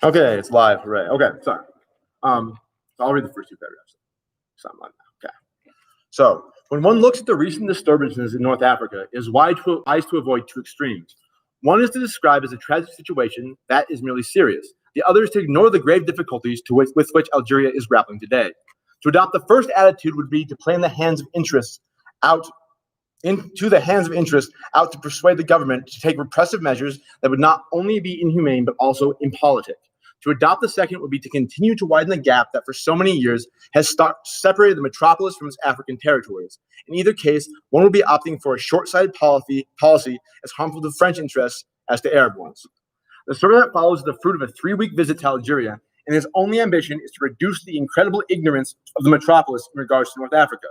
Okay, it's live. Hooray. Okay, sorry. So I'll read the first two paragraphs. Something like that. Okay. So when one looks at the recent disturbances in North Africa, it is wise to avoid two extremes. One is to describe as a tragic situation that is merely serious. The other is to ignore the grave difficulties with which Algeria is grappling today. To adopt the first attitude would be to play in the hands of interest out to persuade the government to take repressive measures that would not only be inhumane but also impolitic. To adopt the second would be to continue to widen the gap that for so many years has separated the metropolis from its African territories. In either case, one would be opting for a short-sighted policy as harmful to French interests as to Arab ones. The story that follows is the fruit of a 3-week visit to Algeria, and his only ambition is to reduce the incredible ignorance of the metropolis in regards to North Africa.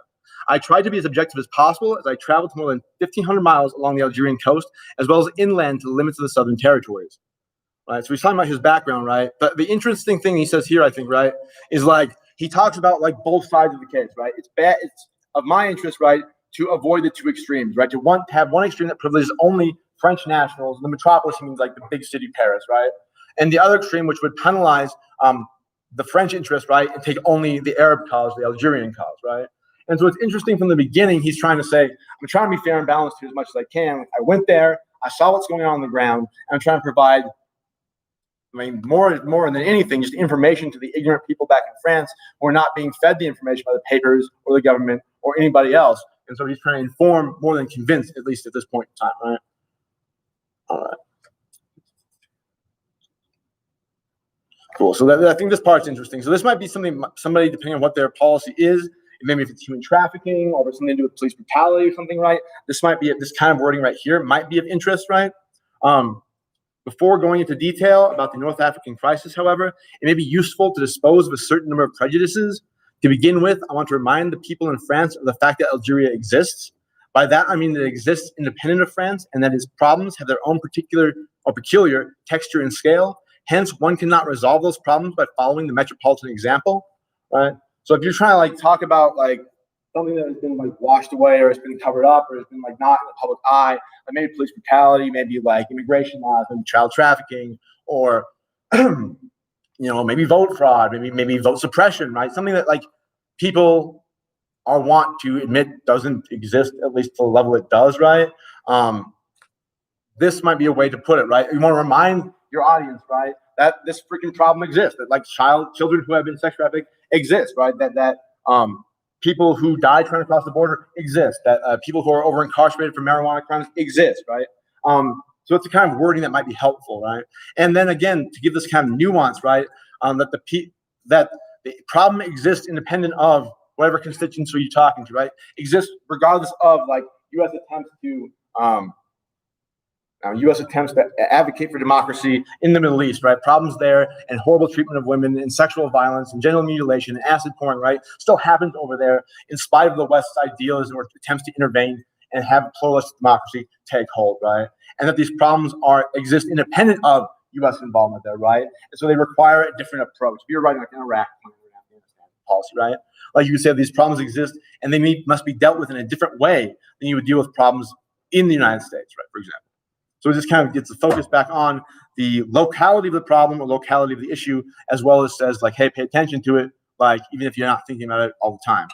I tried to be as objective as possible as I traveled more than 1,500 miles along the Algerian coast, as well as inland to the limits of the southern territories. Right, so he's talking about his background, right? But the interesting thing he says here, I think, right, is like he talks about like both sides of the case, right? It's bad. It's of my interest, right, to avoid the two extremes, right? To have one extreme that privileges only French nationals. The metropolis means like the big city, Paris, right? And the other extreme, which would penalize the French interest, right, and take only the Arab cause, the Algerian cause, right? And so it's interesting from the beginning. He's trying to say, I'm trying to be fair and balanced here as much as I can. I went there, I saw what's going on the ground, and I'm trying to provide. I mean, more than anything, just information to the ignorant people back in France who are not being fed the information by the papers or the government or anybody else. And so he's trying to inform more than convince, at least at this point in time, right? All right. Cool. So I think this part's interesting. So this might be somebody, depending on what their policy is, maybe if it's human trafficking or if it's something to do with police brutality or something, right? This might be, this kind of wording right here might be of interest, right? Before going into detail about the North African crisis, however, it may be useful to dispose of a certain number of prejudices. To begin with, I want to remind the people in France of the fact that Algeria exists. By that, I mean that it exists independent of France and that its problems have their own particular or peculiar texture and scale. Hence, one cannot resolve those problems by following the metropolitan example, right? So if you're trying to like talk about like something that has been like washed away or has been covered up or has been like not in the public eye, like maybe police brutality, maybe like immigration laws, maybe child trafficking, or maybe vote fraud, maybe vote suppression, right? Something that like people want to admit doesn't exist, at least to the level it does, right? This might be a way to put it, right? You want to remind your audience, right, that this freaking problem exists, that like children who have been sex trafficked exist, right? That people who die trying to cross the border exist, that people who are over incarcerated for marijuana crimes exist, right? So it's a kind of wording that might be helpful, right? And then again, to give this kind of nuance, right, that the problem exists independent of whatever constituency you're talking to, right? Exists regardless of like U.S. attempts to advocate for democracy in the Middle East, right? Problems there and horrible treatment of women and sexual violence and genital mutilation and acid pouring, right? Still happens over there in spite of the West's idealism or attempts to intervene and have pluralistic democracy take hold, right? And that these problems exist independent of U.S. involvement there, right? And so they require a different approach. If you're writing like an Iraq policy, right? Like you said, these problems exist and they must be dealt with in a different way than you would deal with problems in the United States, right? For example. So it just kind of gets the focus back on the locality of the problem or locality of the issue, as well as says like, hey, pay attention to it, like even if you're not thinking about it all the time.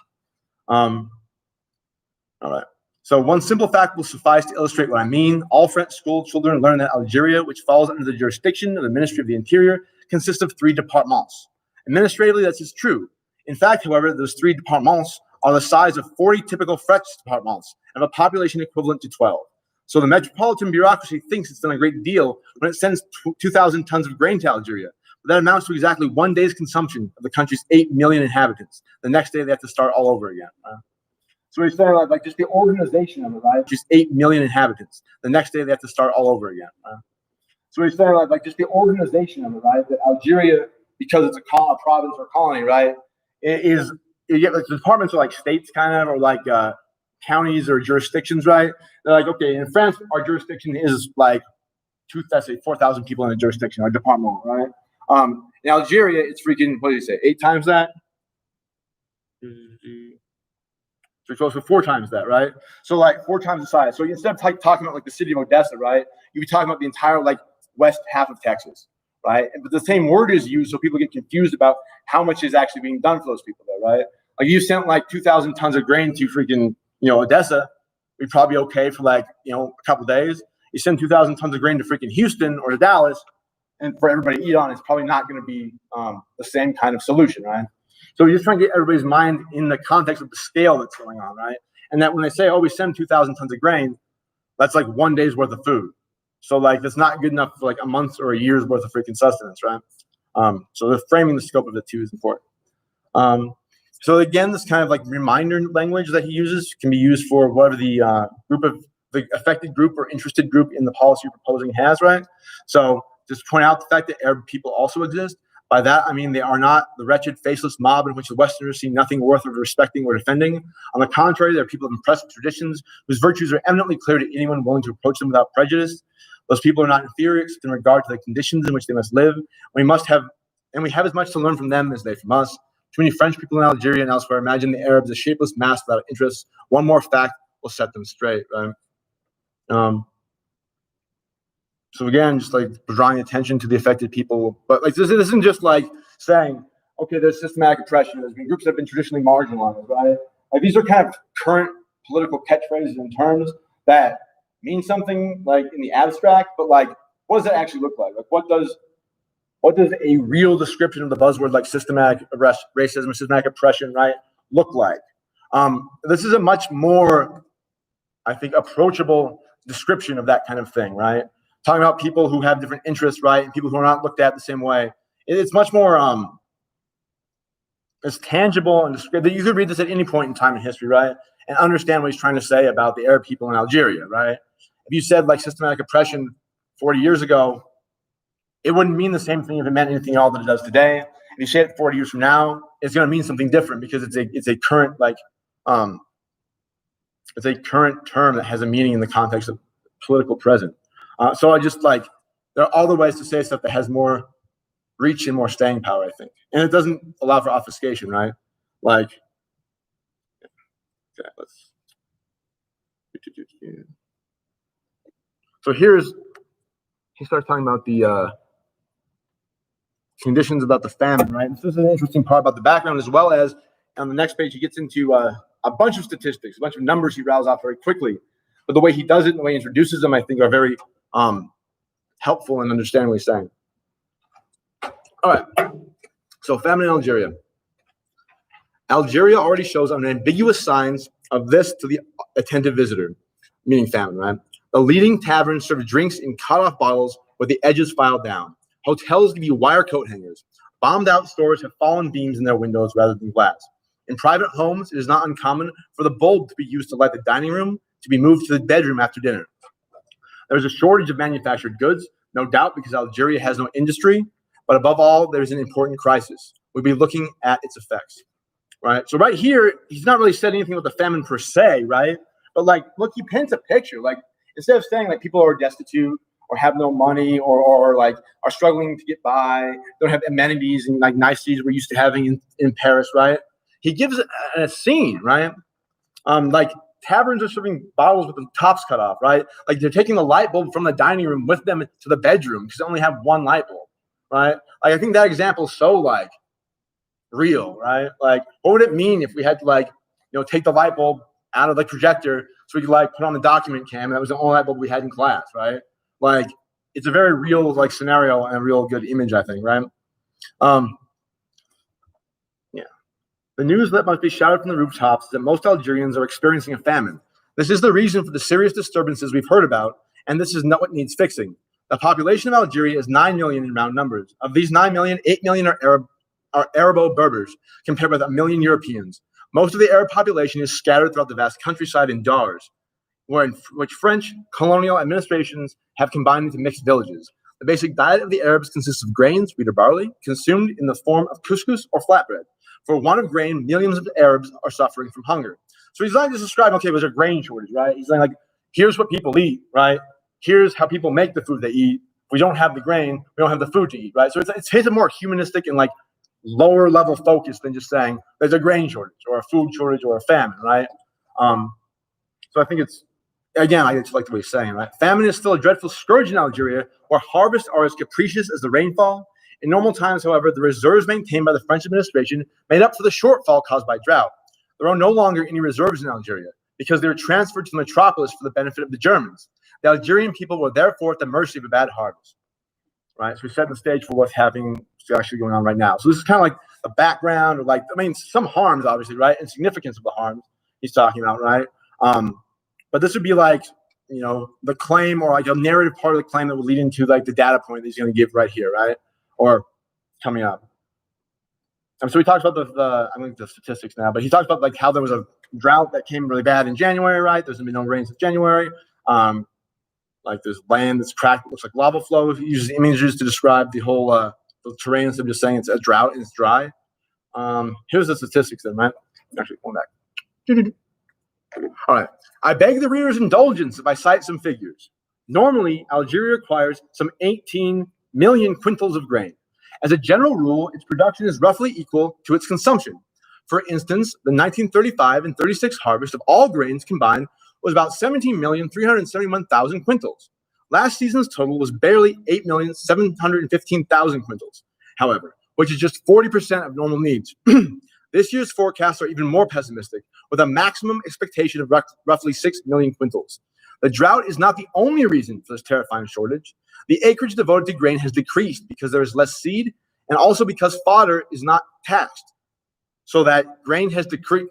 All right. So one simple fact will suffice to illustrate what I mean. All French school children learn that Algeria, which falls under the jurisdiction of the Ministry of the Interior, consists of 3 departments. Administratively, that's just true. In fact, however, those 3 departments are the size of 40 typical French departments and have a population equivalent to 12. So the metropolitan bureaucracy thinks it's done a great deal when it sends 2,000 tons of grain to Algeria. But that amounts to exactly 1 day's consumption of the country's 8 million inhabitants. The next day, they have to start all over again. So he's saying like just the organization of it, right? Just 8 million inhabitants. The next day, they have to start all over again. So he's saying like just the organization of it, right? That Algeria, because it's a province or colony, right? The departments are like states kind of, or like counties or jurisdictions, right? They're like, okay, in France, our jurisdiction is like 4,000 people in a jurisdiction, our department, right? In Algeria, it's freaking, what did you say, 8 times that? So close to 4 times that, right? So like 4 times the size. So instead of talking about like the city of Odessa, right, you'd be talking about the entire like west half of Texas, right? But the same word is used, so people get confused about how much is actually being done for those people there, right? Like you sent like 2,000 tons of grain to freaking, Odessa, we'd probably be okay for like, a couple of days. You send 2,000 tons of grain to freaking Houston or to Dallas, and for everybody to eat on, it's probably not going to be the same kind of solution, right? So we're just trying to get everybody's mind in the context of the scale that's going on, right? And that when they say, oh, we send 2,000 tons of grain, that's like 1 day's worth of food. So like that's not good enough for like a month or a year's worth of freaking sustenance, right? So the framing the scope of it too is important. So again, this kind of like reminder language that he uses can be used for whatever the the affected group or interested group in the policy you're proposing has, right? So just point out the fact that Arab people also exist. By that, I mean they are not the wretched, faceless mob in which the Westerners see nothing worth of respecting or defending. On the contrary, they're people of impressive traditions whose virtues are eminently clear to anyone willing to approach them without prejudice. Those people are not inferior in regard to the conditions in which they must live. We have as much to learn from them as they from us. Too many French people in Algeria and elsewhere imagine the Arabs a shapeless mass without interests. One more fact will set them straight, right? So again, just like drawing attention to the affected people, but like this isn't just like saying, okay, there's systematic oppression. There's been groups that have been traditionally marginalized, right? Like these are kind of current political catchphrases and terms that mean something like in the abstract, but like what does that actually look like? Like what does a real description of the buzzword like systematic racism, systematic oppression, right, look like? This is a much more, I think, approachable description of that kind of thing, right? Talking about people who have different interests, right, and people who are not looked at the same way. It's much more it's tangible and descriptive. You could read this at any point in time in history, right, and understand what he's trying to say about the Arab people in Algeria, right? If you said like systematic oppression 40 years ago, it wouldn't mean the same thing if it meant anything at all that it does today. If you say it 40 years from now, it's going to mean something different because it's a current it's a current term that has a meaning in the context of political present. So I just like there are other ways to say stuff that has more reach and more staying power, I think, and it doesn't allow for obfuscation, right? Like, okay, let's. So he starts talking about the conditions about the famine, right? This is an interesting part about the background, as well as on the next page he gets into a bunch of statistics, a bunch of numbers he rattles off very quickly. But the way he does it and the way he introduces them, I think, are very helpful in understanding what he's saying. All right. So famine in Algeria. Algeria already shows unambiguous signs of this to the attentive visitor, meaning famine, right? The leading taverns serve drinks in cut-off bottles with the edges filed down. Hotels give you wire coat hangers. Bombed-out stores have fallen beams in their windows rather than glass. In private homes, it is not uncommon for the bulb to be used to light the dining room to be moved to the bedroom after dinner. There is a shortage of manufactured goods, no doubt because Algeria has no industry, but above all, there's an important crisis. We'll be looking at its effects, right? So right here, he's not really said anything about the famine per se, right? But like, look, he paints a picture. Like, instead of saying like people are destitute or have no money or like are struggling to get by, don't have amenities and like niceties we're used to having in Paris, right? He gives a scene, right? Like taverns are serving bottles with the tops cut off, right? Like they're taking the light bulb from the dining room with them to the bedroom because they only have one light bulb, right? Like I think that example is so like real, right? Like what would it mean if we had to like, take the light bulb out of the projector so we could like put on the document cam and that was the only light bulb we had in class, right? Like it's a very real like scenario and a real good image, I think, right? The news that must be shouted from the rooftops is that most Algerians are experiencing a famine. This is the reason for the serious disturbances we've heard about, and this is not what needs fixing. The population of Algeria is 9 million in round numbers. Of these 9 million, 8 million are Arabo-Berbers, compared with 1 million Europeans. Most of the Arab population is scattered throughout the vast countryside in Dars, which French colonial administrations have combined into mixed villages. The basic diet of the Arabs consists of grains, wheat or barley, consumed in the form of couscous or flatbread. For want of grain, millions of Arabs are suffering from hunger. So he's not just describing, okay, there's a grain shortage, right? He's saying, like, here's what people eat, right? Here's how people make the food they eat. If we don't have the grain, we don't have the food to eat, right? So it's a more humanistic and, like, lower level focus than just saying there's a grain shortage or a food shortage or a famine, right? So I think again, I just like the way he's saying, right? Famine is still a dreadful scourge in Algeria, where harvests are as capricious as the rainfall. In normal times, however, the reserves maintained by the French administration made up for the shortfall caused by drought. There are no longer any reserves in Algeria because they were transferred to the metropolis for the benefit of the Germans. The Algerian people were therefore at the mercy of a bad harvest. Right, so we set the stage for what's happening, actually going on right now. So this is kind of like the background, of like, I mean, some harms, obviously, right, and significance of the harms he's talking about, right? But this would be like, you know, the claim or like a narrative part of the claim that would lead into like the data point that he's going to give right here, right, or coming up. So we talked about I think the statistics now, but he talks about like how there was a drought that came really bad in January, right? There's been no rain since January. Like there's land that's cracked, it looks like lava flow. He uses images to describe the whole the terrain instead of just saying it's a drought and it's dry. Here's the statistics then, right? Actually, going back. All right. I beg the reader's indulgence if I cite some figures. Normally, Algeria requires some 18 million quintals of grain. As a general rule, its production is roughly equal to its consumption. For instance, the 1935 and 36 harvest of all grains combined was about 17,371,000 quintals. Last season's total was barely 8,715,000 quintals, however, which is just 40% of normal needs. This year's forecasts are even more pessimistic, with a maximum expectation of roughly 6 million quintals. The drought is not the only reason for this terrifying shortage. The acreage devoted to grain has decreased because there is less seed, and also because fodder is not taxed, so that grain has decreased.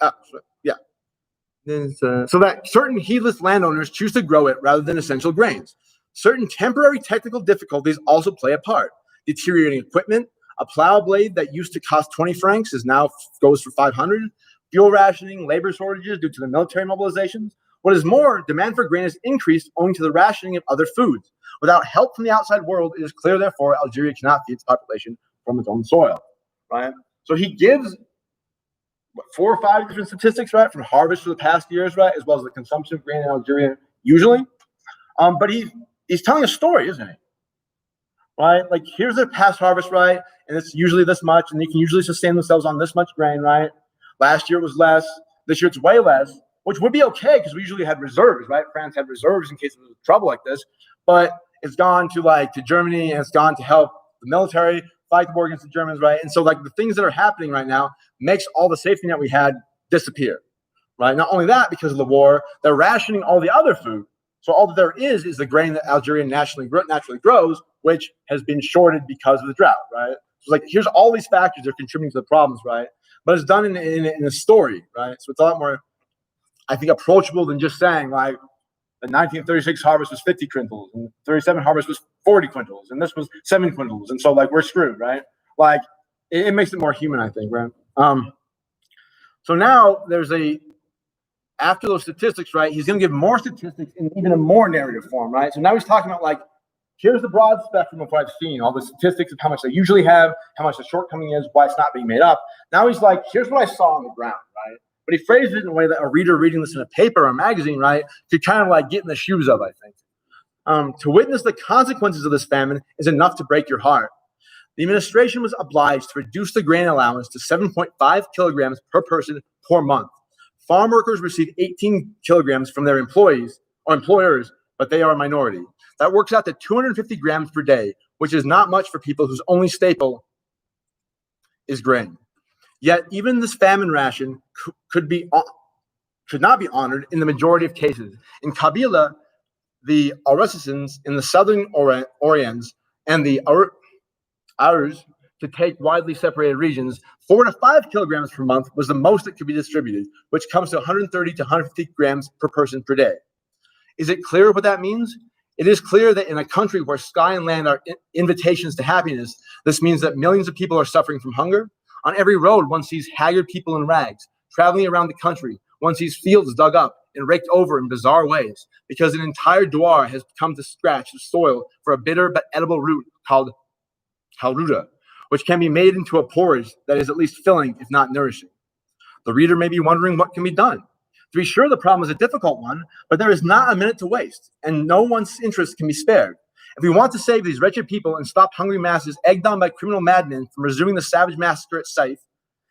So that certain heedless landowners choose to grow it rather than essential grains. Certain temporary technical difficulties also play a part. Deteriorating equipment, a plow blade that used to cost 20 francs is now goes for 500. Fuel rationing, labor shortages due to the military mobilizations. What is more, demand for grain has increased owing to the rationing of other foods. Without help from the outside world, it is clear, therefore, Algeria cannot feed its population from its own soil. Right? So he gives 4 or 5 different statistics, right, from harvest for the past years, right, as well as the consumption of grain in Algeria usually. But he's telling a story, isn't he? Right? Like, here's their past harvest, right, and it's usually this much, and they can usually sustain themselves on this much grain, right? Last year was less. This year it's way less, which would be okay because we usually had reserves, right? France had reserves in case of trouble like this, but it's gone to Germany, and it's gone to help the military fight the war against the Germans, right? And so like the things that are happening right now makes all the safety net we had disappear, right? Not only that, because of the war, they're rationing all the other food. So all that there is the grain that Algeria naturally grows, which has been shorted because of the drought, right? So like here's all these factors that are contributing to the problems, right? But it's done in a story, right? So it's a lot more, I think, approachable than just saying like the 1936 harvest was 50 quintals, and 37 harvest was 40 quintals, and this was 7 quintals, and so like we're screwed, right? Like it makes it more human, I think, right? So now there's after those statistics, right? He's going to give more statistics in even a more narrative form, right? So now he's talking about like, here's the broad spectrum of what I've seen, all the statistics of how much they usually have, how much the shortcoming is, why it's not being made up. Now he's like, here's what I saw on the ground, right? But he phrases it in a way that a reader reading this in a paper or a magazine, right, could kind of like get in the shoes of, I think. To witness the consequences of this famine is enough to break your heart. The administration was obliged to reduce the grain allowance to 7.5 kilograms per person per month. Farm workers receive 18 kilograms from their employees or employers, but they are a minority. That works out to 250 grams per day, which is not much for people whose only staple is grain. Yet even this famine ration could not be honored in the majority of cases. In Kabila, the Arusins in the southern Orients and the Arus, to take widely separated regions, 4 to 5 kilograms per month was the most that could be distributed, which comes to 130 to 150 grams per person per day. Is it clear what that means? It is clear that in a country where sky and land are invitations to happiness, this means that millions of people are suffering from hunger. On every road, one sees haggard people in rags. Traveling around the country, one sees fields dug up and raked over in bizarre ways, because an entire douar has come to scratch the soil for a bitter but edible root called halruda, which can be made into a porridge that is at least filling, if not nourishing. The reader may be wondering what can be done. To be sure, the problem is a difficult one, but there is not a minute to waste, and no one's interest can be spared. If we want to save these wretched people and stop hungry masses egged on by criminal madmen from resuming the savage massacre at Scythe,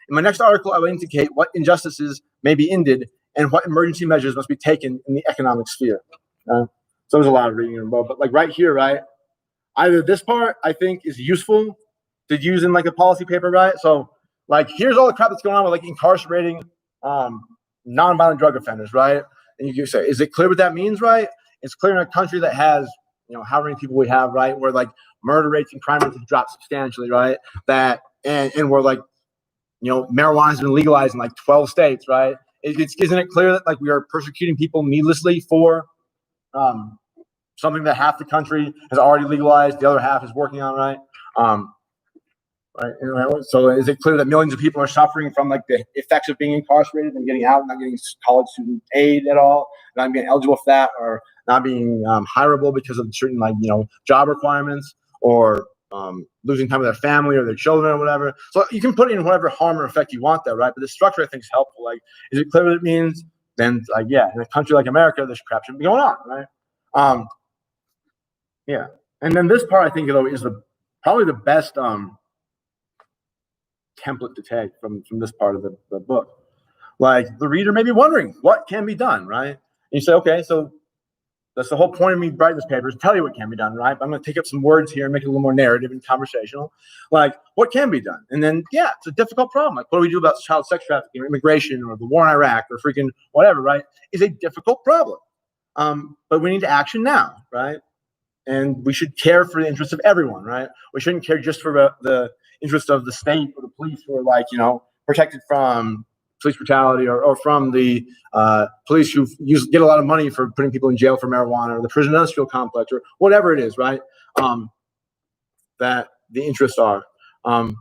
in my next article, I will indicate what injustices may be ended and what emergency measures must be taken in the economic sphere. So there's a lot of reading involved, but like right here, right? Either this part I think is useful to use in like a policy paper, right? So like here's all the crap that's going on with like incarcerating nonviolent drug offenders, right? And you can say, is it clear what that means, right? It's clear in a country that has, how many people we have, right? Where like murder rates and crime rates have dropped substantially, right? That and we're like, marijuana has been legalized in like 12 states, right? Isn't it clear that like we are persecuting people needlessly for something that half the country has already legalized, the other half is working on, right? Right. So is it clear that millions of people are suffering from like the effects of being incarcerated and getting out, not getting college student aid at all, not being eligible for that, or not being hireable because of certain job requirements, or losing time with their family or their children or whatever? So you can put in whatever harm or effect you want there, right? But the structure I think is helpful. Like, is it clear what it means? Then like, yeah, in a country like America, this crap shouldn't be going on, right? Yeah. And then this part I think though is probably the best template to take from this part of the book. Like the reader may be wondering what can be done, right? And you say, okay, so that's the whole point of me writing this paper, is tell you what can be done, right? But I'm going to take up some words here and make it a little more narrative and conversational. Like, what can be done? And then, yeah, it's a difficult problem. Like, what do we do about child sex trafficking or immigration or the war in Iraq or freaking whatever, right? It's a difficult problem. But we need to action now, right? And we should care for the interests of everyone, right? We shouldn't care just for the interest of the state or the police who are like, protected from police brutality, or from the police who get a lot of money for putting people in jail for marijuana, or the prison industrial complex, or whatever it is, right? That the interests are. And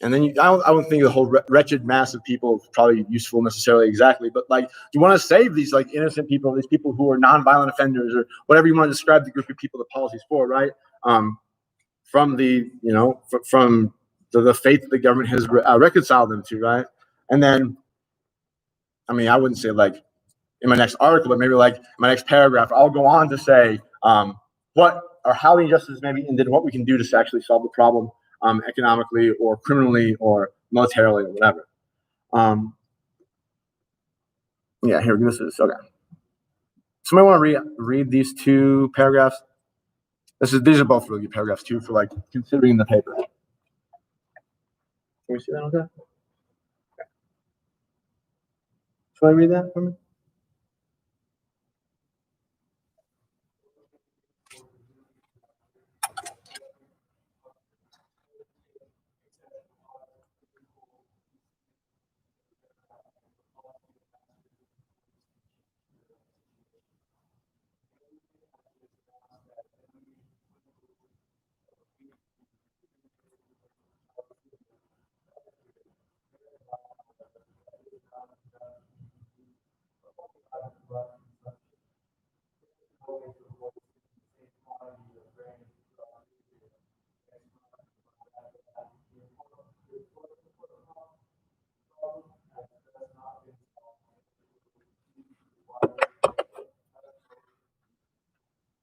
then I don't think the whole wretched mass of people is probably useful necessarily exactly, but like you want to save these like innocent people, these people who are nonviolent offenders, or whatever you want to describe the group of people the policy's for, right? From the from the faith that the government has reconciled them to, right? And then, I mean, I wouldn't say like in my next article, but maybe like my next paragraph, I'll go on to say what or how the injustices maybe ended, what we can do to actually solve the problem. Economically or criminally or militarily or whatever. Yeah, here, this is, okay. Somebody want to read these two paragraphs? These are both really good paragraphs too for like considering the paper. Can we see that okay? Okay. Should I read that for me?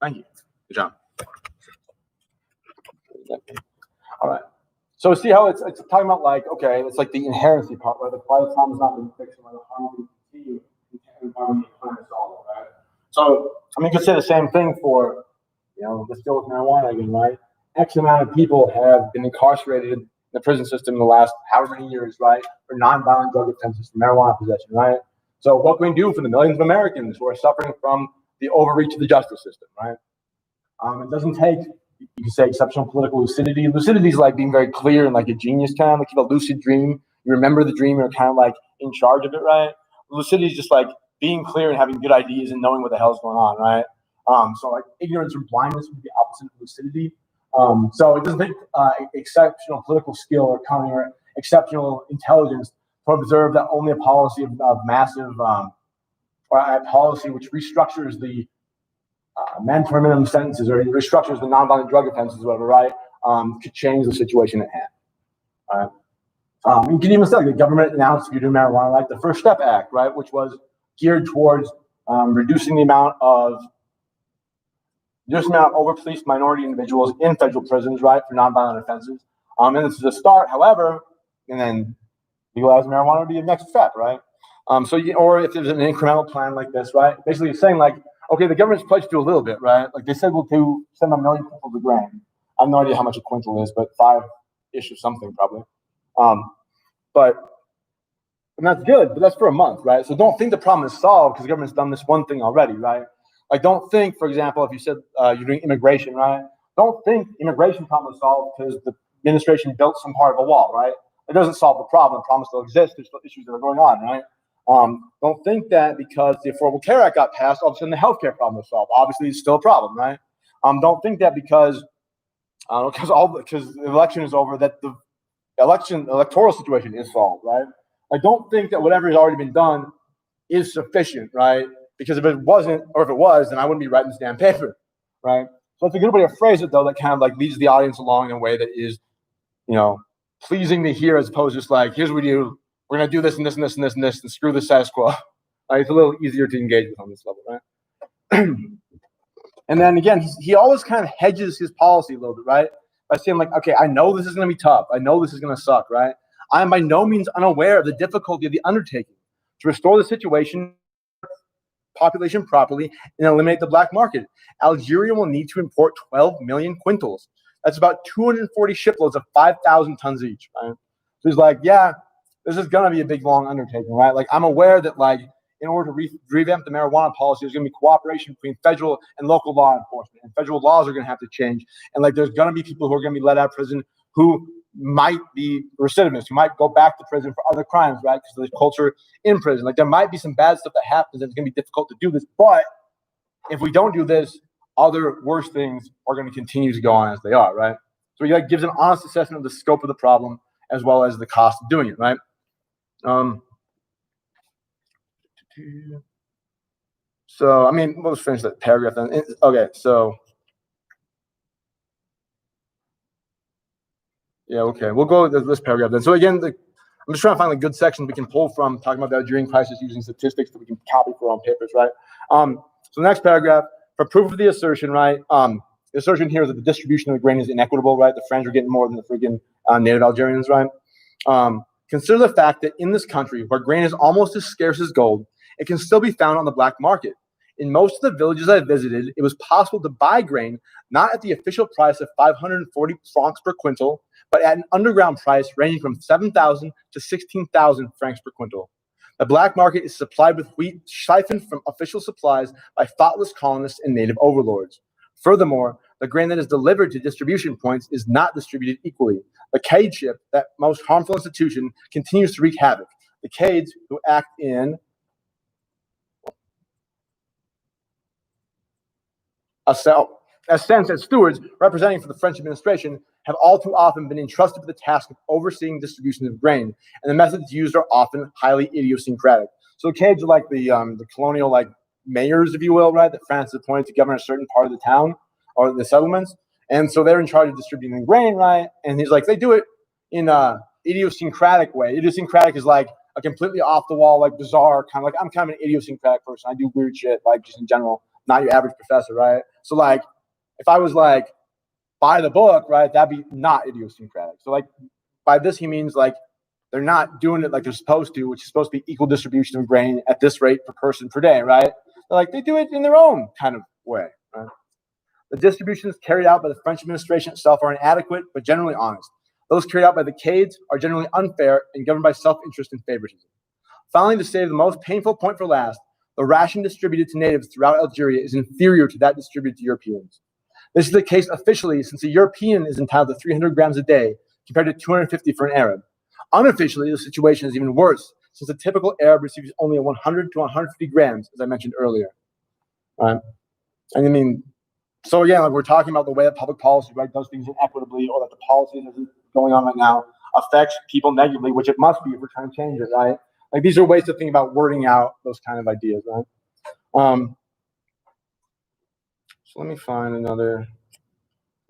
Thank you. Good job. All right. So see how it's talking about like, okay, it's like the inherency part where the problem is not being fixed, where the harm will continue and harm being trying to solve it, right? So I mean, you could say the same thing for, let's deal with marijuana again, right? X amount of people have been incarcerated in the prison system in the last however many years, right, for nonviolent drug offenses, for marijuana possession, right? So what can we do for the millions of Americans who are suffering from the overreach of the justice system, right? It doesn't take, you can say, exceptional political lucidity. Lucidity is like being very clear and like a genius kind of, like you have a lucid dream. You remember the dream, you're kind of like in charge of it, right? Lucidity is just like being clear and having good ideas and knowing what the hell's going on, right? So like ignorance or blindness would be the opposite of lucidity. So it doesn't take exceptional political skill or cunning or exceptional intelligence to observe that only a policy of massive, or a policy which restructures the mandatory minimum sentences or restructures the nonviolent drug offenses, whatever, right, could change the situation at hand. You can even say like the government announced if you're doing marijuana, like the First Step Act, right, which was geared towards reducing the amount of over-policed minority individuals in federal prisons, right, for nonviolent offenses. And this is a start, however, and then legalizing marijuana would be the next step, right? Or if there's an incremental plan like this, right, basically it's saying like, Okay, the government's pledged to do a little bit, right? Like they said, we'll do send 1 million quintals of grain. I have no idea how much a quintal is, but five-ish or something probably. Um, but and that's good, but that's for a month, right? So don't think the problem is solved because the government's done this one thing already, right? Like don't think, for example, if you said you're doing immigration, right? Don't think immigration problem is solved because the administration built some part of a wall, right? It doesn't solve the problem. The problem still exists. There's still issues that are going on, right? Don't think that because the Affordable Care Act got passed, all of a sudden the healthcare problem is solved. Obviously, it's still a problem, right? Don't think that because the election is over that the electoral situation is solved, right? I don't think that whatever has already been done is sufficient, right? Because if it wasn't, or if it was, then I wouldn't be writing this damn paper, right? So it's a good way to phrase it, though, that kind of like leads the audience along in a way that is, pleasing to hear, as opposed to just like, here's what we do. We're going to do this and this and this and this and this, and screw the status quo. It's a little easier to engage with on this level, right? And then again, he always kind of hedges his policy a little bit, right? By saying like, okay, I know this is going to be tough. I know this is going to suck, right? I am by no means unaware of the difficulty of the undertaking to restore the situation population properly and eliminate the black market. Algeria will need to import 12 million quintals. That's about 240 shiploads of 5,000 tons each, right? So he's like, yeah, this is going to be a big, long undertaking, right? Like, I'm aware that, like, in order to revamp the marijuana policy, there's going to be cooperation between federal and local law enforcement, and federal laws are going to have to change. And, like, there's going to be people who are going to be let out of prison who might be recidivists, who might go back to prison for other crimes, right? Because there's culture in prison. Like, there might be some bad stuff that happens, and it's going to be difficult to do this. But if we don't do this, other worse things are going to continue to go on as they are, right? So he gives an honest assessment of the scope of the problem as well as the cost of doing it, right? So, I mean, we'll just finish that paragraph then. Okay, so. Yeah, okay. We'll go with this paragraph then. So again, I'm just trying to find a good section we can pull from talking about the Algerian crisis using statistics that we can copy for our own papers, right? So the next paragraph, for proof of the assertion, right? The assertion here is that the distribution of the grain is inequitable, right? The French are getting more than the freaking native Algerians, right? Consider the fact that in this country, where grain is almost as scarce as gold, it can still be found on the black market. In most of the villages I visited, it was possible to buy grain not at the official price of 540 francs per quintal, but at an underground price ranging from 7,000 to 16,000 francs per quintal. The black market is supplied with wheat siphoned from official supplies by thoughtless colonists and native overlords. Furthermore, the grain that is delivered to distribution points is not distributed equally. The Cade ship, that most harmful institution, continues to wreak havoc. The Cades, who act in a sense as stewards representing for the French administration, have all too often been entrusted with the task of overseeing distribution of grain, and the methods used are often highly idiosyncratic. So Cades are like the colonial mayors, if you will, right? That France has appointed to govern a certain part of the town or the settlements, and so they're in charge of distributing grain, right? And he's like, they do it in a idiosyncratic way. Idiosyncratic is like a completely off the wall, like bizarre kind of like, I'm kind of an idiosyncratic person. I do weird shit, like just in general, not your average professor, right? So like, if I was like, by the book, right, that'd be not idiosyncratic. So like, by this he means like they're not doing it like they're supposed to, which is supposed to be equal distribution of grain at this rate per person per day, right? They're like, they do it in their own kind of way, right? The distributions carried out by the French administration itself are inadequate, but generally honest. Those carried out by the Cades are generally unfair and governed by self-interest and favoritism. Finally, to save the most painful point for last, the ration distributed to natives throughout Algeria is inferior to that distributed to Europeans. This is the case officially, since a European is entitled to 300 grams a day compared to 250 for an Arab. Unofficially, the situation is even worse, since a typical Arab receives only 100 to 150 grams, as I mentioned earlier. And I mean, so again, like we're talking about the way that public policy, right, does things inequitably, or that the policy that's going on right now affects people negatively, which it must be if we're trying to change it, right? Like these are ways to think about wording out those kind of ideas, right? So let me find another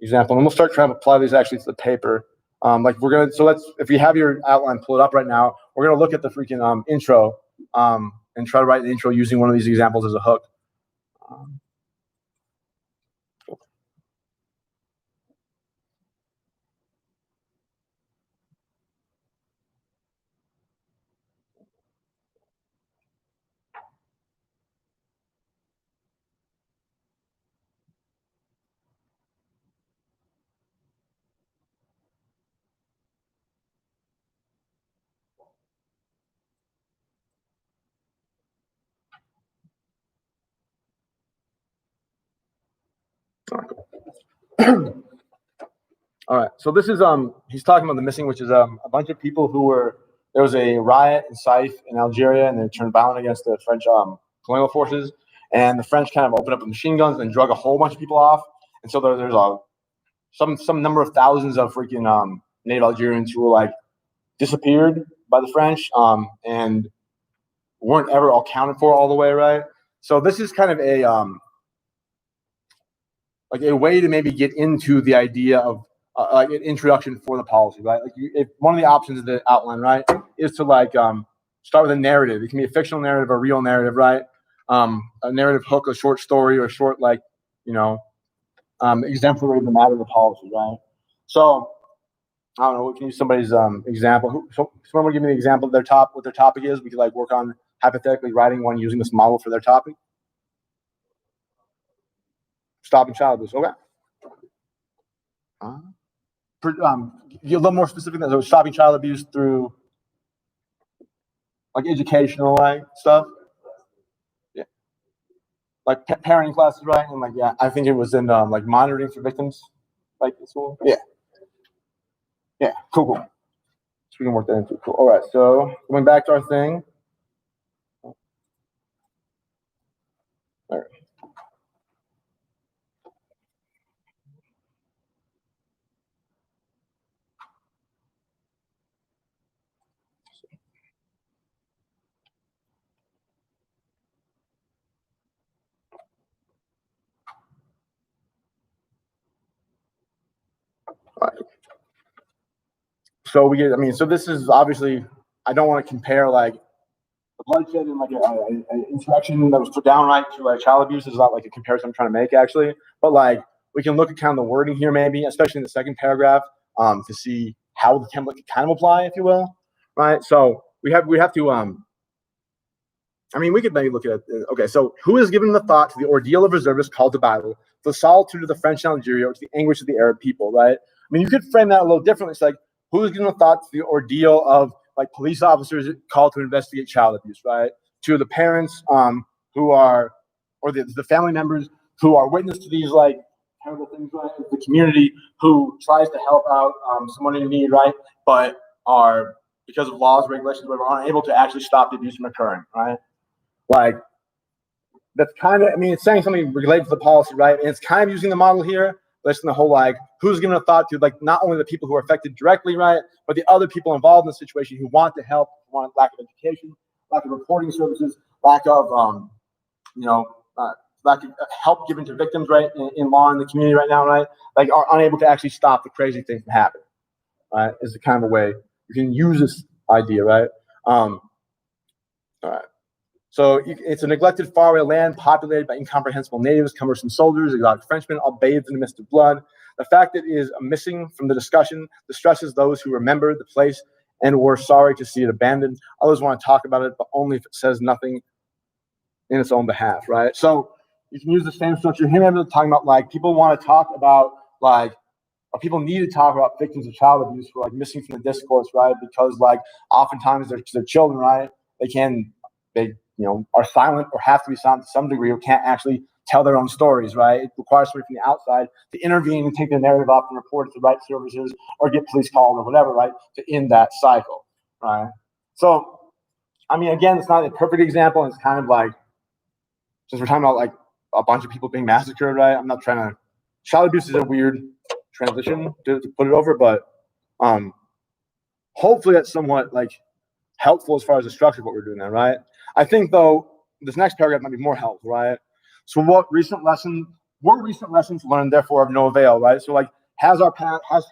example, and we'll start trying to apply these actually to the paper. If you have your outline, pull it up right now. We're gonna look at the freaking intro and try to write the intro using one of these examples as a hook. All right, so this is he's talking about the missing, which is a bunch of people who were there was a riot in Saif in Algeria, and they turned violent against the French colonial forces, and the French kind of opened up with machine guns and drug a whole bunch of people off, and so there's some number of thousands of freaking native Algerians who were like disappeared by the French and weren't ever all counted for all the way, right? So this is kind of a like a way to maybe get into the idea of like an introduction for the policy, right? Like if one of the options of the outline, right, is to like start with a narrative. It can be a fictional narrative, a real narrative, right? A narrative hook, a short story, or a short like exemplary of the matter of the policy, right? So I don't know. We can use somebody's example. Someone will give me the example of what their topic is. We could like work on hypothetically writing one using this model for their topic. Stopping child abuse. Okay. You're a little more specific than so stopping child abuse through like educational like stuff. Yeah. Like parenting classes, right? And like I think it was in like monitoring for victims, like in school. Yeah. Yeah. Cool. So we can work that into. Cool. All right. So going back to our thing. All right. So we get. I mean, so this is obviously. I don't want to compare like the bloodshed and like an insurrection that was put down right to like child abuse is not like a comparison I'm trying to make actually. But like we can look at kind of the wording here maybe, especially in the second paragraph, to see how the template can kind of apply, if you will, right? So we have to. I mean, we could maybe look at okay. So who has given the thought to the ordeal of reservists called to battle, to the solitude of the French in Algeria, or to the anguish of the Arab people, right? I mean, you could frame that a little differently. It's like who's given the thought to the ordeal of like police officers called to investigate child abuse, right? To the parents who are, or the family members who are witness to these like terrible things, right? The community who tries to help out someone in need, right? But are because of laws, regulations, whatever, unable to actually stop the abuse from occurring, right? Like that's kind of, I mean, it's saying something related to the policy, right? And it's kind of using the model here, but it's in the whole like who's giving a thought to like not only the people who are affected directly, right, but the other people involved in the situation who want to help, want lack of education, lack of reporting services, lack of lack of help given to victims, right, in law in the community right now, right, like are unable to actually stop the crazy thing from happening, right? Is the kind of a way you can use this idea, right? All right. So it's a neglected faraway land populated by incomprehensible natives, cumbersome soldiers, exotic Frenchmen, all bathed in the mist of blood. The fact that it is missing from the discussion distresses those who remember the place and were sorry to see it abandoned. Others want to talk about it, but only if it says nothing in its own behalf, right? So you can use the same structure. Him and talking about like people want to talk about like, or people need to talk about victims of child abuse who are like missing from the discourse, right? Because like oftentimes they're children, right? They are silent or have to be silent to some degree or can't actually tell their own stories, right? It requires somebody from the outside to intervene and take the narrative up and report it to the right services or get police called or whatever, right? To end that cycle, right? So, I mean, again, it's not a perfect example. It's kind of like, since we're talking about like a bunch of people being massacred, right? I'm not trying to, child abuse is a weird transition to put it over, but hopefully that's somewhat like helpful as far as the structure of what we're doing there, right? I think though this next paragraph might be more helpful, right? So were recent lessons learned therefore of no avail, right? So like has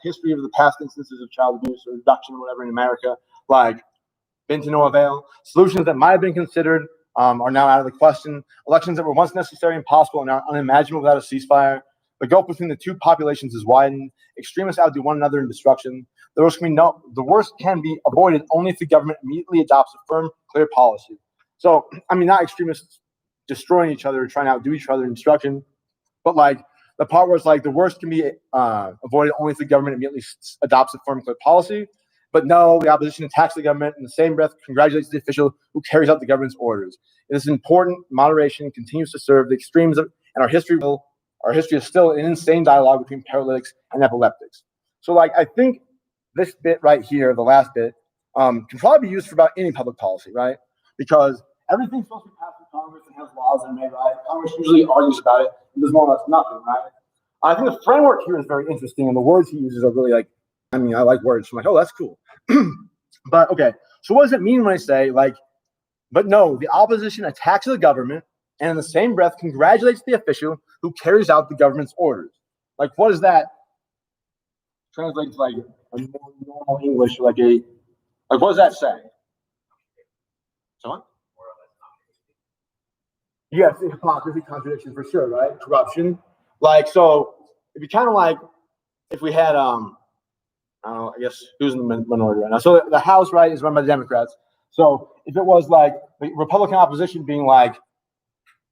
history of the past instances of child abuse or abduction or whatever in America like been to no avail? Solutions that might have been considered are now out of the question. Elections that were once necessary and possible are now unimaginable without a ceasefire. The gulf between the two populations is widened. Extremists outdo one another in destruction. The worst can be avoided only if the government immediately adopts a firm, clear policy. So, I mean, not extremists destroying each other or trying to outdo each other in destruction, but like the part where it's like the worst can be avoided only if the government immediately adopts a firm, clear policy. But no, the opposition attacks the government in the same breath congratulates the official who carries out the government's orders. It is important moderation continues to serve the extremes and our history will our history is still an insane dialogue between paralytics and epileptics. So, like, I think this bit right here, the last bit, can probably be used for about any public policy, right? Because everything's supposed to be passed through Congress and has laws in it, right? Congress usually argues about it, and there's more or less nothing, right? I think the framework here is very interesting, and the words he uses are really like, I mean, I like words. So I'm like, oh, that's cool. But okay, so what does it mean when I say, like, but no, the opposition attacks the government and in the same breath congratulates the official who carries out the government's orders? Like, what does that translate to, like, a normal English, like what does that say? Someone? Yes, hypocrisy, contradiction for sure, right? Corruption. Like, so it'd be kind of like if we had, I don't know, I guess who's in the minority right now? So the House, right, is run by the Democrats. So if it was like the Republican opposition being like,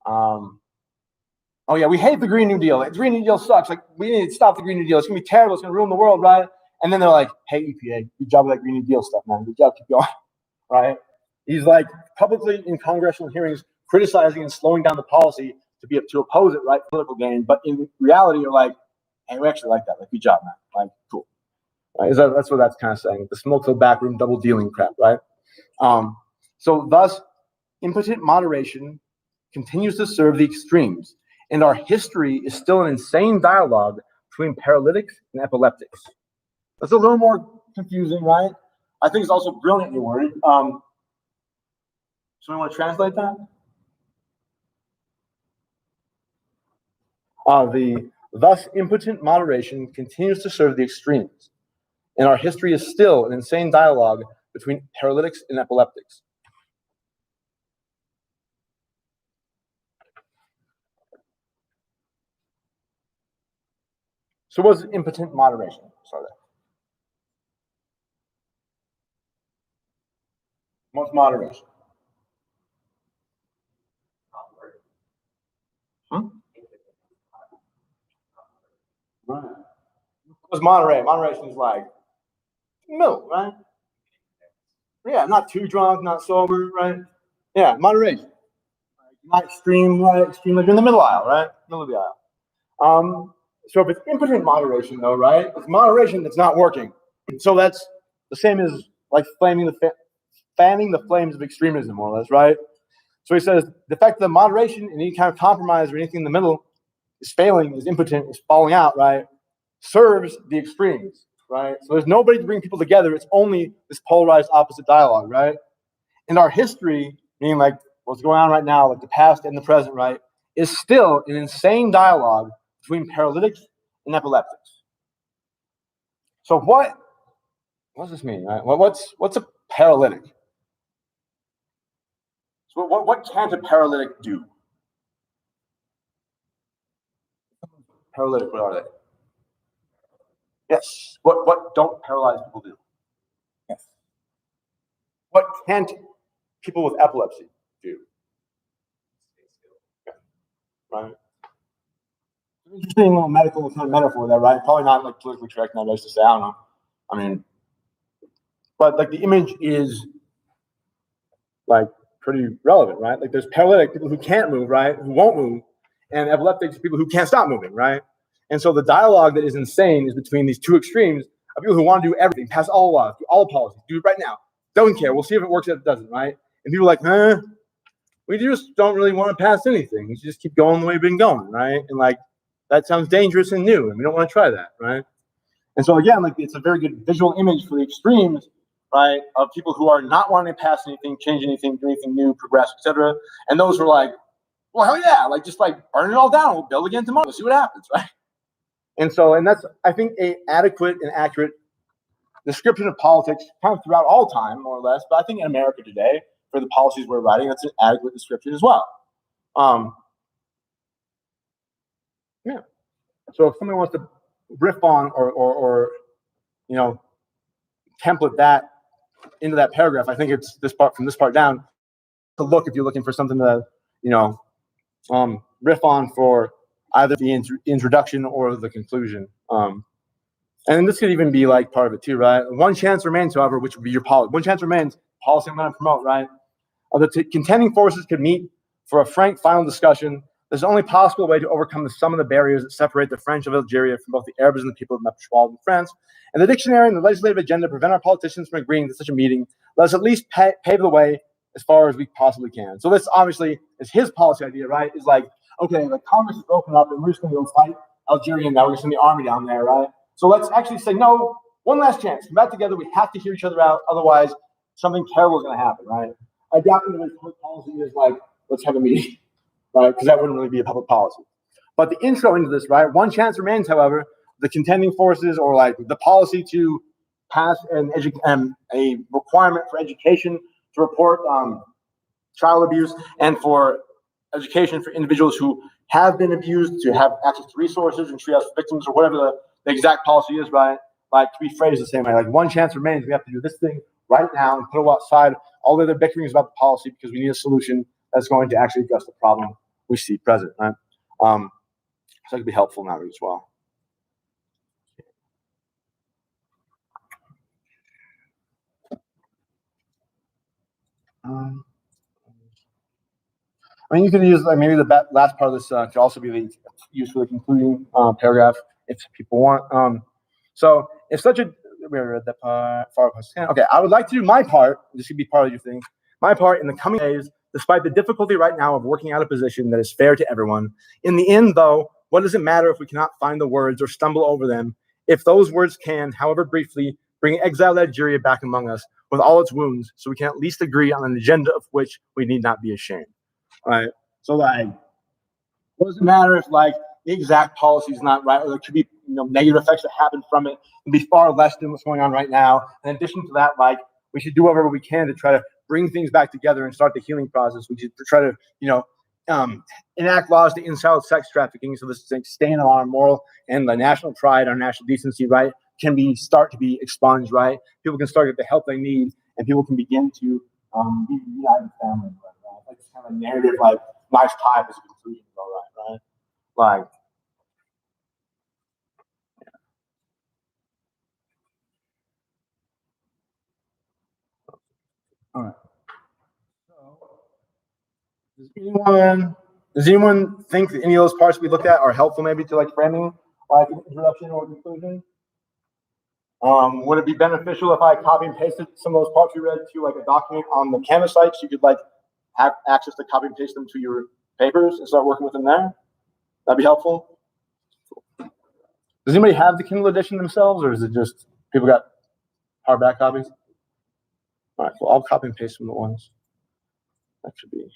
oh yeah, we hate the Green New Deal. The Green New Deal sucks. Like, we need to stop the Green New Deal. It's gonna be terrible. It's gonna ruin the world, right? And then they're like, hey, EPA, good job with that Green New Deal stuff, man. Good job, keep going, right? He's like publicly in congressional hearings criticizing and slowing down the policy to oppose it, right? Political gain. But in reality, you're like, hey, we actually like that. Like, good job, man. Like, cool. Right? That's what that's kind of saying. The smoke till backroom double dealing crap, right? So thus, impotent moderation continues to serve the extremes, and our history is still an insane dialogue between paralytics and epileptics. That's a little more confusing, right? I think it's also brilliantly worded. Someone want to translate that? Thus, impotent moderation continues to serve the extremes, and our history is still an insane dialogue between paralytics and epileptics. So what's impotent moderation? Sorry. What's moderation? Right. What's moderate? Moderation is like middle, right? Yeah, not too drunk, not sober, right? Yeah, moderation. Not extreme, right? Extreme, like in the middle aisle, right? Middle of the aisle. So if it's impotent moderation, though, right? It's moderation that's not working. So that's the same as like fanning the flames of extremism, more or less, right? So he says the fact that moderation and any kind of compromise or anything in the middle is failing, is impotent, is falling out, right? Serves the extremes, right? So there's nobody to bring people together. It's only this polarized opposite dialogue, right? And our history, meaning like what's going on right now, like the past and the present, right, is still an insane dialogue between paralytics and epileptics. So what does this mean, right? Well, what's a paralytic? So what can't a paralytic do? Paralytic, what are they? Yes. What don't paralyzed people do? Yes. What can't people with epilepsy do? Yeah. Right. Interesting little medical kind of metaphor there, right? Probably not like politically correct nowadays to say, I don't know. I mean, but like the image is like pretty relevant, right? Like there's paralytic people who can't move, right? Who won't move, and epileptic people who can't stop moving, right? And so the dialogue that is insane is between these two extremes of people who want to do everything, pass all laws, do all policies, do it right now. Don't care. We'll see if it works, if it doesn't, right? And people are like, we just don't really want to pass anything. We should just keep going the way we've been going, right? And like, that sounds dangerous and new, and we don't want to try that, right? And so again, like it's a very good visual image for the extremes, right? Of people who are not wanting to pass anything, change anything, do anything new, progress, etc. And those who are like, well, hell yeah, like just like burn it all down. We'll build again tomorrow. We'll see what happens, right? And so, and that's, I think, a adequate and accurate description of politics kind of throughout all time, more or less. But I think in America today, for the policies we're writing, that's an adequate description as well. Yeah. So if somebody wants to riff on or you know, template that into that paragraph, I think it's this part, from this part down, to look if you're looking for something to, you know, riff on for either the introduction or the conclusion. And this could even be like part of it too, right? One chance remains, however, which would be your policy. One chance remains, policy I'm going to promote, right? The contending forces could meet for a frank final discussion There's the only possible way to overcome the sum of the barriers that separate the French of Algeria from both the Arabs and the people of Mephistophel in France. And the dictionary and the legislative agenda prevent our politicians from agreeing to such a meeting. Let us at least pave the way as far as we possibly can. So this obviously is his policy idea, right? Is like, okay, the Congress is broken up and we're just going to go fight Algeria now. We're going to send the army down there, right? So let's actually say, no, one last chance. Come back together. We have to hear each other out. Otherwise, something terrible is going to happen, right? I doubt that his public policy is like, let's have a meeting, right? Because that wouldn't really be a public policy. But the intro into this, right? One chance remains, however, the contending forces or like the policy to pass a requirement for education to report child abuse and for education for individuals who have been abused to have access to resources and triage victims or whatever the exact policy is, right? Like to be phrased the same way, like one chance remains. We have to do this thing right now and put it outside all the other bickerings about the policy because we need a solution that's going to actually address the problem we see present, right? So it could be helpful now as well. I mean, you could use like maybe the last part of this could also be used for the concluding paragraph if people want. So if such a we read that part far past 10. Okay, I would like to do my part. This should be part of your thing. My part in the coming days, despite the difficulty right now of working out a position that is fair to everyone. In the end, though, what does it matter if we cannot find the words or stumble over them? If those words can, however briefly, bring exiled Algeria back among us with all its wounds, so we can at least agree on an agenda of which we need not be ashamed. Right. So like, what does it matter if like the exact policy is not right, or there could be negative effects that happen from it and be far less than what's going on right now. In addition to that, like we should do whatever we can to try to bring things back together and start the healing process. We should try to enact laws to end child sex trafficking, so this stain on our moral and the national pride, our national decency, right, can start to be expunged, right? People can start to get the help they need, and people can begin to be reunited families. Like this kind of narrative, like nice time as a conclusion, all right? Like, all right. So, does anyone think that any of those parts we looked at are helpful, maybe to like framing, like an introduction or conclusion? Would it be beneficial if I copy and pasted some of those parts we read to like a document on the Camus site, so you could like have access to copy and paste them to your papers and start working with them there? That'd be helpful. Does anybody have the Kindle edition themselves, or is it just people got hardback copies? All right, well, I'll copy and paste some of the ones. That should be.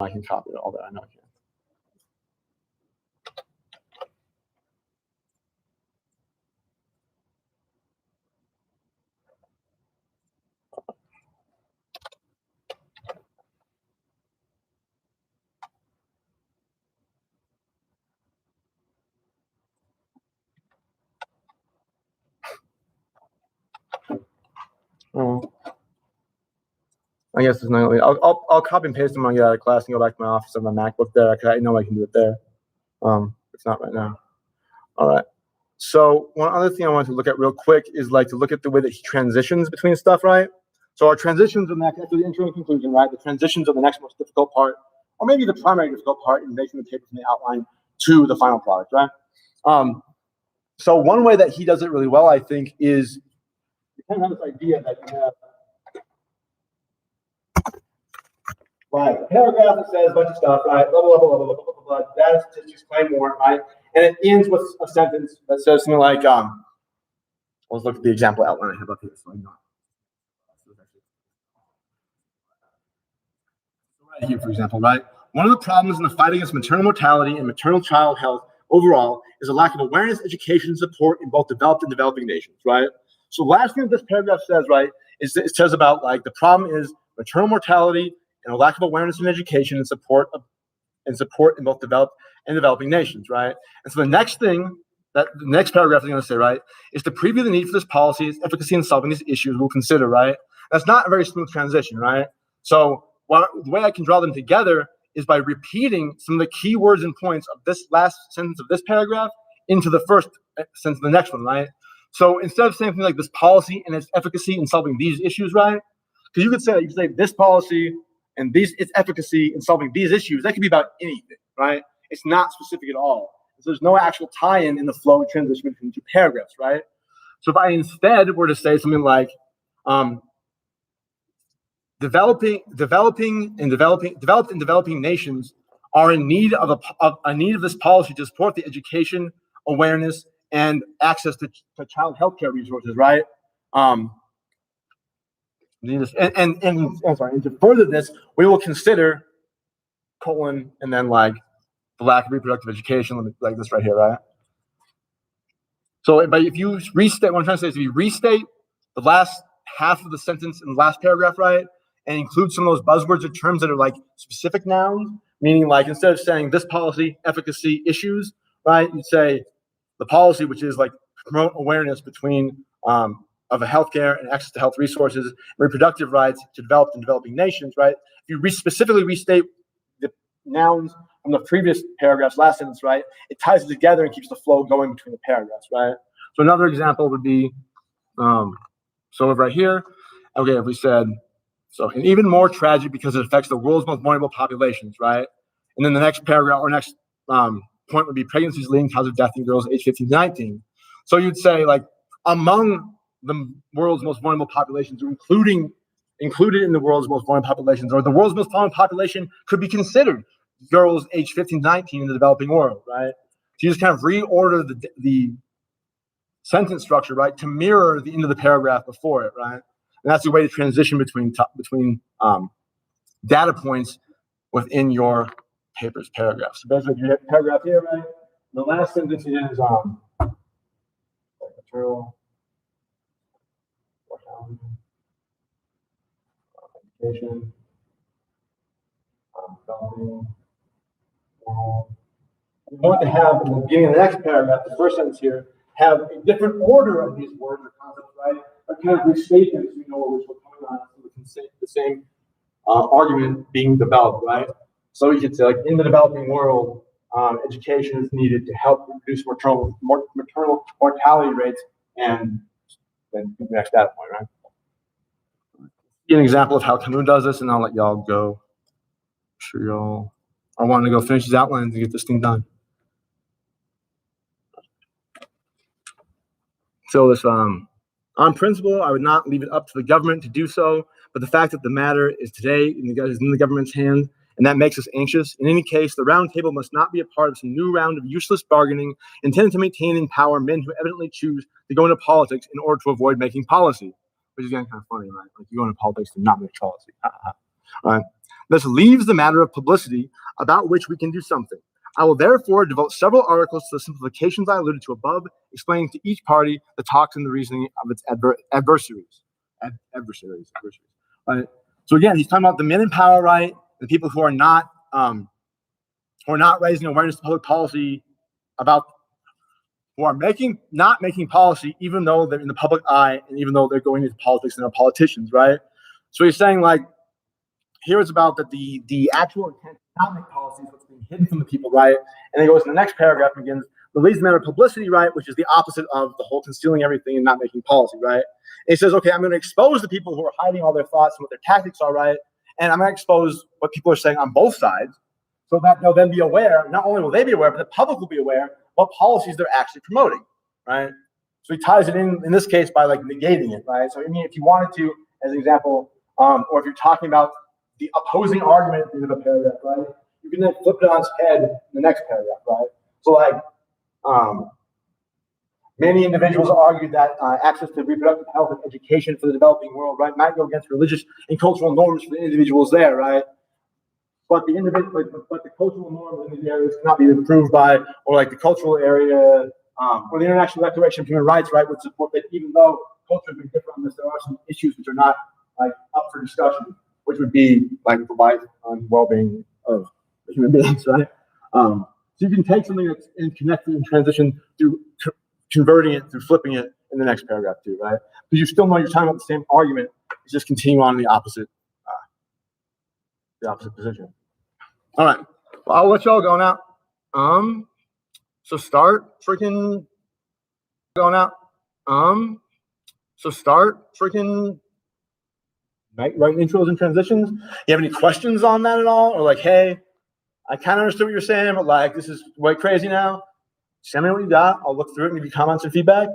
I can copy all that. I know I can. I guess there's no way. I'll copy and paste them when I get out of class and go back to my office on my MacBook there. I know I can do it there. It's not right now. All right. So one other thing I wanted to look at real quick is like to look at the way that he transitions between stuff, right? So our transitions in that after the intro and conclusion, right? The transitions are the next most difficult part, or maybe the primary difficult part in making the paper from the outline to the final product, right? So one way that he does it really well, I think, is you kind of have this idea that you have right, a paragraph that says a bunch of stuff, right? Blah, blah, blah, blah, blah, blah, blah, blah, data statistics, claim more, right? And it ends with a sentence that says something like, let's look at the example outline I have up here. So right here, for example, right? One of the problems in the fight against maternal mortality and maternal child health overall is a lack of awareness, education, and support in both developed and developing nations, right? So the last thing that this paragraph says, right, is it says about like the problem is maternal mortality and a lack of awareness and education and support and support in both developed and developing nations, right? And so the next thing that the next paragraph is going to say, right, is to preview the need for this policy, its efficacy in solving these issues we'll consider, right? That's not a very smooth transition, right? So the way I can draw them together is by repeating some of the key words and points of this last sentence of this paragraph into the first sentence of the next one, right? So instead of saying something like this policy and its efficacy in solving these issues, right? Because you could say this policy and its efficacy in solving these issues. That could be about anything, right? It's not specific at all. So there's no actual tie-in in the flow and transition between two paragraphs, right? So if I instead were to say something like developed and developing nations are in need of a need of this policy to support the education, awareness, and access to child healthcare resources, right? And to further this, we will consider colon and then like the lack of reproductive education, like this right here, right? So, but if you restate, what I'm trying to say is if you restate the last half of the sentence in the last paragraph, right, and include some of those buzzwords or terms that are like specific nouns, meaning like instead of saying this policy, efficacy, issues, right, you'd say the policy, which is like promote awareness between of a healthcare and access to health resources, reproductive rights to developed and developing nations, right? If you specifically restate the nouns from the previous paragraph's last sentence, right, it ties it together and keeps the flow going between the paragraphs, right? So another example would be, so right here, okay, if we said, so and even more tragic because it affects the world's most vulnerable populations, right? And then the next paragraph or next point would be pregnancies leading cause of death in girls aged 15 to 19. So you'd say like among the world's most vulnerable populations, or included in the world's most vulnerable populations, or the world's most vulnerable population could be considered girls aged 15 to 19 in the developing world, right? So you just kind of reorder the sentence structure, right, to mirror the end of the paragraph before it, right? And that's the way to transition between data points within your paper's paragraph. So basically, you have a paragraph here, right? The last sentence is material, education, developing. We want to have in the beginning of the next paragraph, the first sentence here, have a different order of these words or concepts, right? But kind of restate them so we know which we're coming on, so we can say the same argument being developed, right? So you could say, like, in the developing world, education is needed to help reduce maternal mortality rates, and then the next data point, right? An example of how Camus does this, and I'll let y'all go. I'm sure y'all are wanting to go finish these outlines and get this thing done. So this, on principle, I would not leave it up to the government to do so, but the fact that the matter is today is in the government's hands, and that makes us anxious. In any case, the round table must not be a part of some new round of useless bargaining intended to maintain in power men who evidently choose to go into politics in order to avoid making policy, which is again kind of funny, right? Like you go into politics to not make policy. Right? This leaves the matter of publicity about which we can do something. I will therefore devote several articles to the simplifications I alluded to above, explaining to each party the talks and the reasoning of its adversaries. Right? So again, he's talking about the men in power, right? The people who are not raising awareness to public policy about, who are not making policy, even though they're in the public eye and even though they're going into politics and are politicians, right? So he's saying, like, here it's about that the actual intent to not make policy is what's being hidden from the people, right? And then goes to the next paragraph and begins, the least matter of publicity, right, which is the opposite of the whole concealing everything and not making policy, right? And he says, okay, I'm going to expose the people who are hiding all their thoughts and what their tactics are, right? And I'm going to expose what people are saying on both sides, so that they'll then be aware. Not only will they be aware, but the public will be aware what policies they're actually promoting, right? So he ties it in this case, by like negating it, right? So I mean, if you wanted to, as an example, or if you're talking about the opposing argument at the end of a paragraph, right? You can then flip it on its head in the next paragraph, right? So like, many individuals argue that access to reproductive health and education for the developing world, right, might go against religious and cultural norms for the individuals there, right? But the cultural norms in these areas cannot be improved by, or like the cultural area, or the International Declaration of Human Rights, right, would support that. Even though cultures are different on this, there are some issues which are not like up for discussion, which would be like the life and well-being of human beings, right? So you can take something that's in connected and transition through converting it, through flipping it in the next paragraph too, right? Because you still know you're talking about the same argument, you just continue on the opposite position. All right, well, I'll let y'all go now. So start freaking going out. So start freaking writing intros and transitions. You have any questions on that at all? Or like, hey, I kind of understood what you're saying, but like, this is way crazy now. Send me what you got. I'll look through it and give you comments and feedback.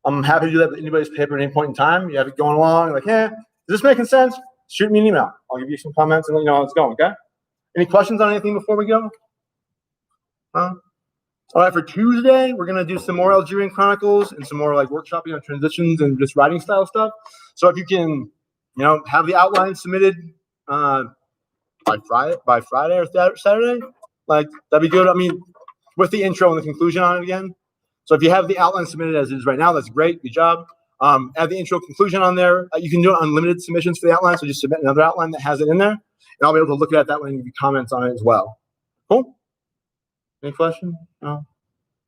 I'm happy to do that with anybody's paper at any point in time. You have it going along. You're like, hey, is this making sense? Shoot me an email. I'll give you some comments and let you know how it's going, okay? Any questions on anything before we go? All right, for Tuesday, we're going to do some more Algerian Chronicles and some more like workshopping on transitions and just writing style stuff. So if you can, have the outline submitted by Friday or Saturday, like that'd be good. I mean, with the intro and the conclusion on it again. So if you have the outline submitted as is right now, that's great. Good job. Add the intro conclusion on there. You can do unlimited submissions for the outline. So just submit another outline that has it in there. And I'll be able to look at that one and give you comments on it as well. Cool? Any questions? No?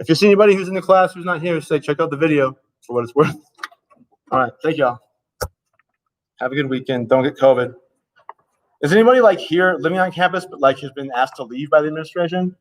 If you see anybody who's in the class who's not here, say check out the video for what it's worth. All right. Thank y'all. Have a good weekend. Don't get COVID. Is anybody like here living on campus but like has been asked to leave by the administration?